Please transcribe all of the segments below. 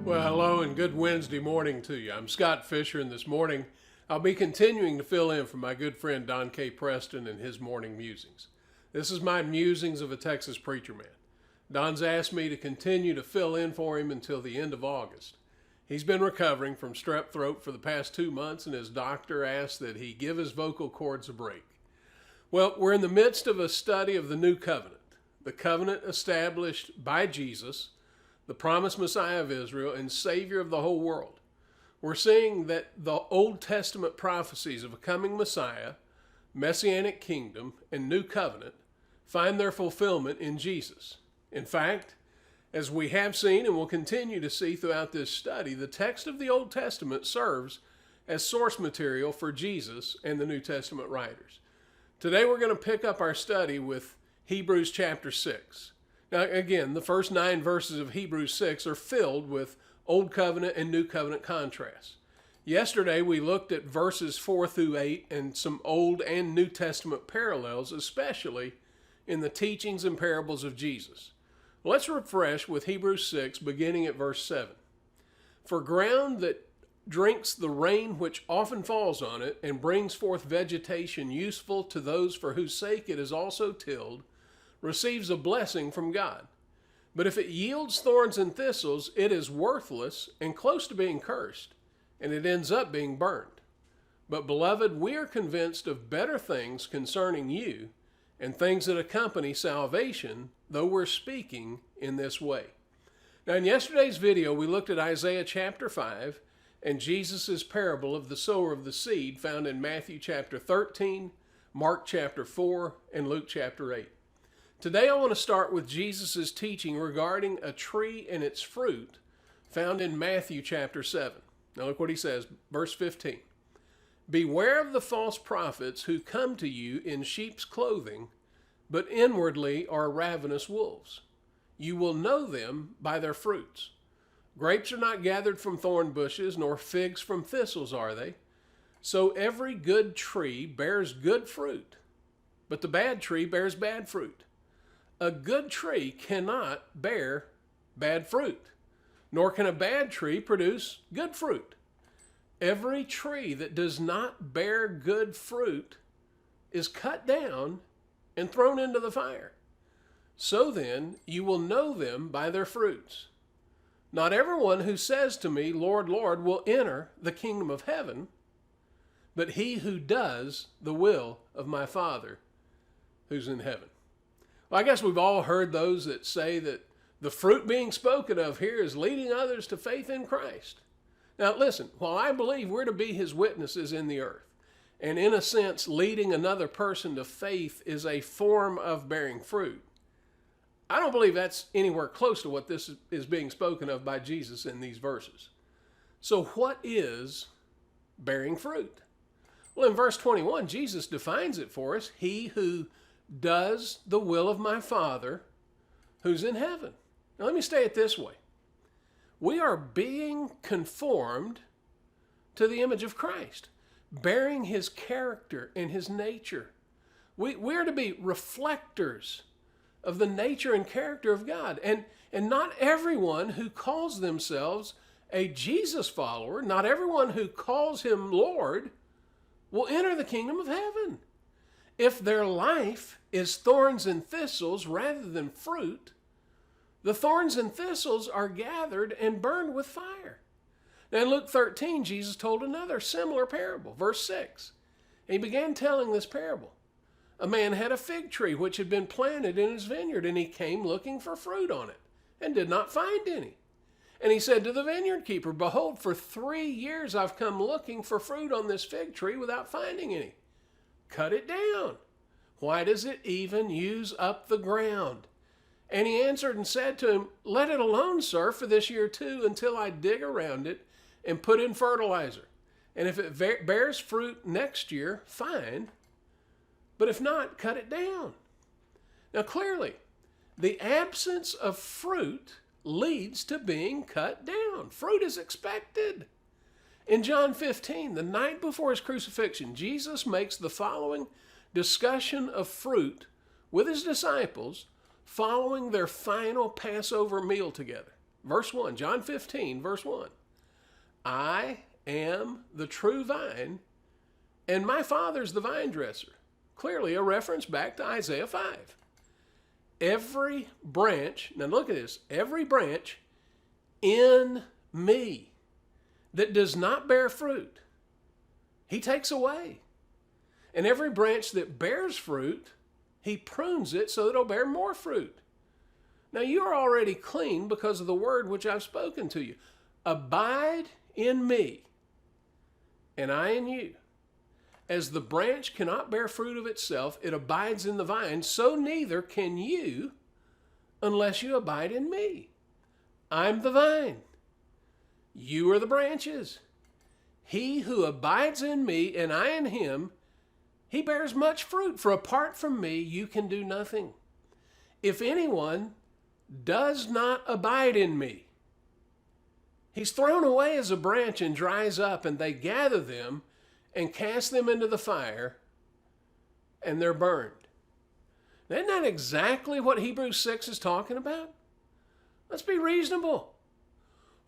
Well, hello and good Wednesday morning to you. I'm Scott Fisher, and this morning I'll be continuing to fill in for my good friend Don K. Preston and his morning musings. This is my musings of a Texas preacher man. Don's asked me to continue to fill in for him until the end of August. He's been recovering from strep throat for the past 2 months, and his doctor asked that he give his vocal cords a break. Well, we're in the midst of a study of the New Covenant, the covenant established by Jesus, the promised Messiah of Israel and Savior of the whole world. We're seeing that the Old Testament prophecies of a coming Messiah, Messianic kingdom, and New Covenant find their fulfillment in Jesus. In fact, as we have seen and will continue to see throughout this study, the text of the Old Testament serves as source material for Jesus and the New Testament writers. Today we're going to pick up our study with Hebrews chapter 6. Now, again, the first 9 verses of Hebrews 6 are filled with Old Covenant and New Covenant contrasts. Yesterday, we looked at verses 4 through 8 and some Old and New Testament parallels, especially in the teachings and parables of Jesus. Let's refresh with Hebrews 6, beginning at verse 7. For ground that drinks the rain which often falls on it and brings forth vegetation useful to those for whose sake it is also tilled, receives a blessing from God. But if it yields thorns and thistles, it is worthless and close to being cursed, and it ends up being burned. But beloved, we are convinced of better things concerning you and things that accompany salvation, though we're speaking in this way. Now, in yesterday's video, we looked at Isaiah chapter 5 and Jesus' parable of the sower of the seed found in Matthew chapter 13, Mark chapter 4, and Luke chapter 8. Today I want to start with Jesus' teaching regarding a tree and its fruit found in Matthew chapter 7. Now look what he says, verse 15. Beware of the false prophets who come to you in sheep's clothing, but inwardly are ravenous wolves. You will know them by their fruits. Grapes are not gathered from thorn bushes, nor figs from thistles are they. So every good tree bears good fruit, but the bad tree bears bad fruit. A good tree cannot bear bad fruit, nor can a bad tree produce good fruit. Every tree that does not bear good fruit is cut down and thrown into the fire. So then, you will know them by their fruits. Not everyone who says to me, Lord, Lord, will enter the kingdom of heaven, but he who does the will of my Father who's in heaven. Well, I guess we've all heard those that say that the fruit being spoken of here is leading others to faith in Christ. Now listen, while I believe we're to be his witnesses in the earth, and in a sense leading another person to faith is a form of bearing fruit, I don't believe that's anywhere close to what this is being spoken of by Jesus in these verses. So what is bearing fruit? Well, in verse 21, Jesus defines it for us. He who does the will of my Father who's in heaven. Now let me say it this way. We are being conformed to the image of Christ, bearing his character and his nature. We are to be reflectors of the nature and character of God. And not everyone who calls themselves a Jesus follower, not everyone who calls him Lord, will enter the kingdom of heaven. If their life is thorns and thistles rather than fruit, the thorns and thistles are gathered and burned with fire. Now in Luke 13, Jesus told another similar parable, verse 6. And he began telling this parable. A man had a fig tree which had been planted in his vineyard, and he came looking for fruit on it, and did not find any. And he said to the vineyard keeper, Behold, for 3 years I've come looking for fruit on this fig tree without finding any. Cut it down. Why does it even use up the ground? And he answered and said to him, Let it alone, sir, for this year too, until I dig around it and put in fertilizer. And if it bears fruit next year, fine. But if not, cut it down. Now clearly, the absence of fruit leads to being cut down. Fruit is expected. In John 15, the night before his crucifixion, Jesus makes the following discussion of fruit with his disciples following their final Passover meal together. Verse 1, John 15, verse 1. I am the true vine, and my Father's the vine dresser. Clearly a reference back to Isaiah 5. Every branch, now look at this, every branch in me that does not bear fruit, he takes away. And every branch that bears fruit, he prunes it so that it'll bear more fruit. Now you are already clean because of the word which I've spoken to you. Abide in me, and I in you. As the branch cannot bear fruit of itself, it abides in the vine, so neither can you unless you abide in me. I'm the vine. You are the branches. He who abides in me and I in him, he bears much fruit, for apart from me you can do nothing. If anyone does not abide in me, he's thrown away as a branch and dries up, and they gather them and cast them into the fire, and they're burned. Isn't that exactly what Hebrews 6 is talking about? Let's be reasonable.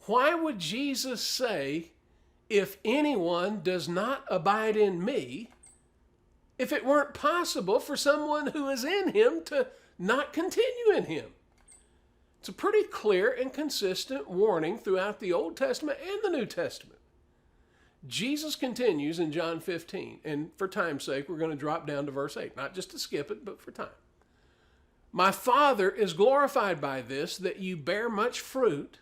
Why would Jesus say, if anyone does not abide in me, if it weren't possible for someone who is in him to not continue in him? It's a pretty clear and consistent warning throughout the Old Testament and the New Testament. Jesus continues in John 15, and for time's sake, we're going to drop down to verse 8, not just to skip it, but for time. My Father is glorified by this, that you bear much fruit,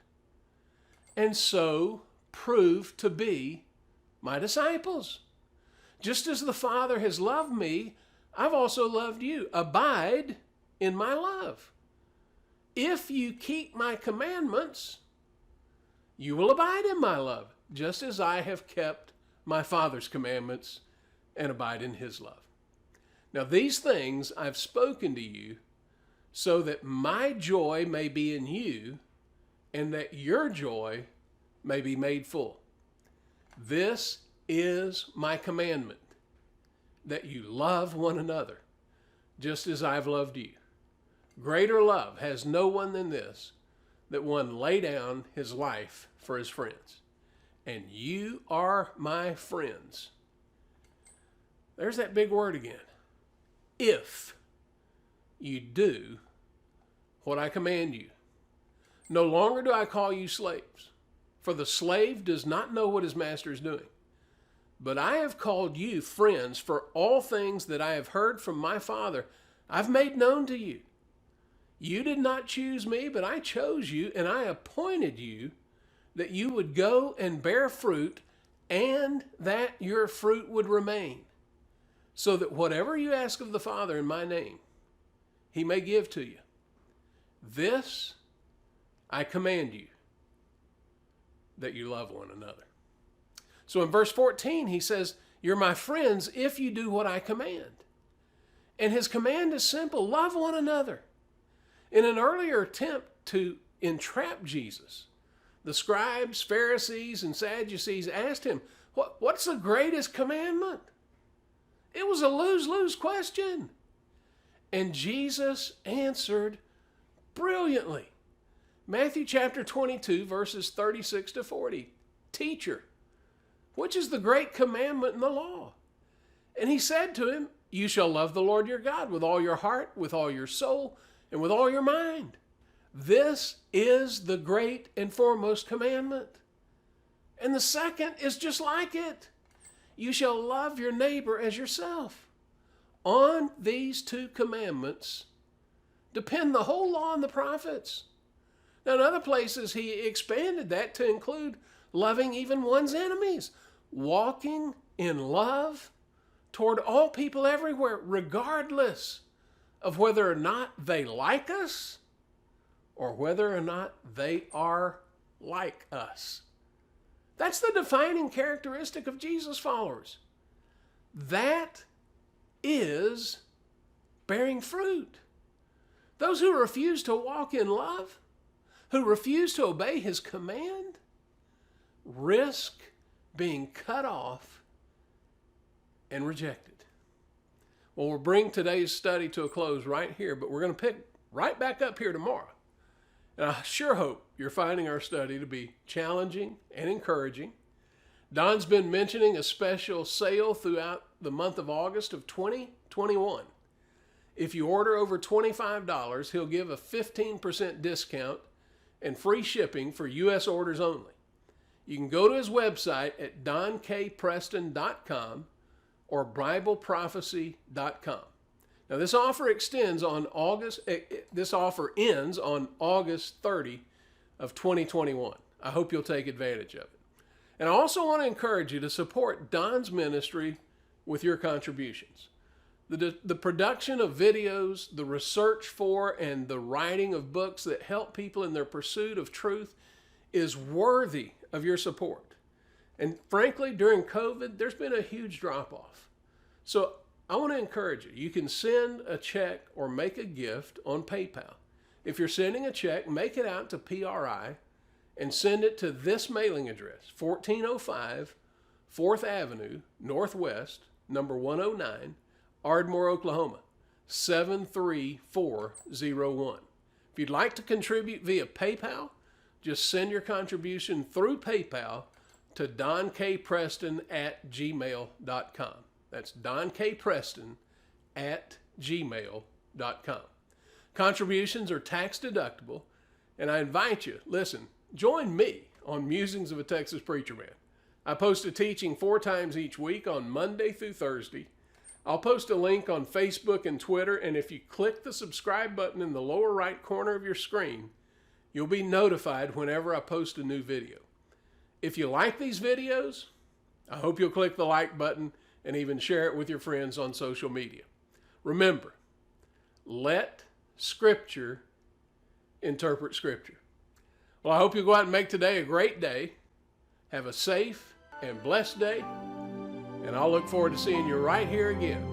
and so prove to be my disciples. Just as the Father has loved me, I've also loved you. Abide in my love. If you keep my commandments, you will abide in my love, just as I have kept my Father's commandments and abide in his love. Now these things I've spoken to you, so that my joy may be in you, and that your joy may be made full. This is my commandment, that you love one another, just as I've loved you. Greater love has no one than this, that one lay down his life for his friends. And you are my friends. There's that big word again. If you do what I command you. No longer do I call you slaves, for the slave does not know what his master is doing. But I have called you friends, for all things that I have heard from my Father, I've made known to you. You did not choose me, but I chose you, and I appointed you that you would go and bear fruit, and that your fruit would remain, so that whatever you ask of the Father in my name, he may give to you. This I command you, that you love one another. So in verse 14, he says, you're my friends if you do what I command. And his command is simple: love one another. In an earlier attempt to entrap Jesus, the scribes, Pharisees, and Sadducees asked him, what's the greatest commandment? It was a lose-lose question. And Jesus answered brilliantly. Matthew chapter 22, verses 36 to 40. Teacher, which is the great commandment in the law? And he said to him, you shall love the Lord your God with all your heart, with all your soul, and with all your mind. This is the great and foremost commandment. And the second is just like it. You shall love your neighbor as yourself. On these two commandments depend the whole law and the prophets. Now, in other places, he expanded that to include loving even one's enemies, walking in love toward all people everywhere, regardless of whether or not they like us or whether or not they are like us. That's the defining characteristic of Jesus' followers. That is bearing fruit. Those who refuse to walk in love, who refuse to obey his command, risk being cut off and rejected. Well, we'll bring today's study to a close right here, but we're going to pick right back up here tomorrow And I sure hope you're finding our study to be challenging and encouraging. Don's been mentioning a special sale throughout the month of August of 2021. If you order over $25, he'll give a 15% discount and free shipping for U.S. orders only. You can go to his website at donkpreston.com or BibleProphecy.com. Now this offer ends on August 30 of 2021. I hope you'll take advantage of it. And I also want to encourage you to support Don's ministry with your contributions. The production of videos, the research for, and the writing of books that help people in their pursuit of truth is worthy of your support. And frankly, during COVID, there's been a huge drop-off. So I want to encourage you. You can send a check or make a gift on PayPal. If you're sending a check, make it out to PRI and send it to this mailing address, 1405 4th Avenue Northwest, number 109, Ardmore, Oklahoma, 73401. If you'd like to contribute via PayPal, just send your contribution through PayPal to donkpreston@gmail.com. That's donkpreston@gmail.com. Contributions are tax deductible, and I invite you, listen, join me on Musings of a Texas Preacher Man. I post a teaching 4 times each week on Monday through Thursday. I'll post a link on Facebook and Twitter, and if you click the subscribe button in the lower right corner of your screen, you'll be notified whenever I post a new video. If you like these videos, I hope you'll click the like button and even share it with your friends on social media. Remember, let Scripture interpret Scripture. Well, I hope you go out and make today a great day. Have a safe and blessed day. And I'll look forward to seeing you right here again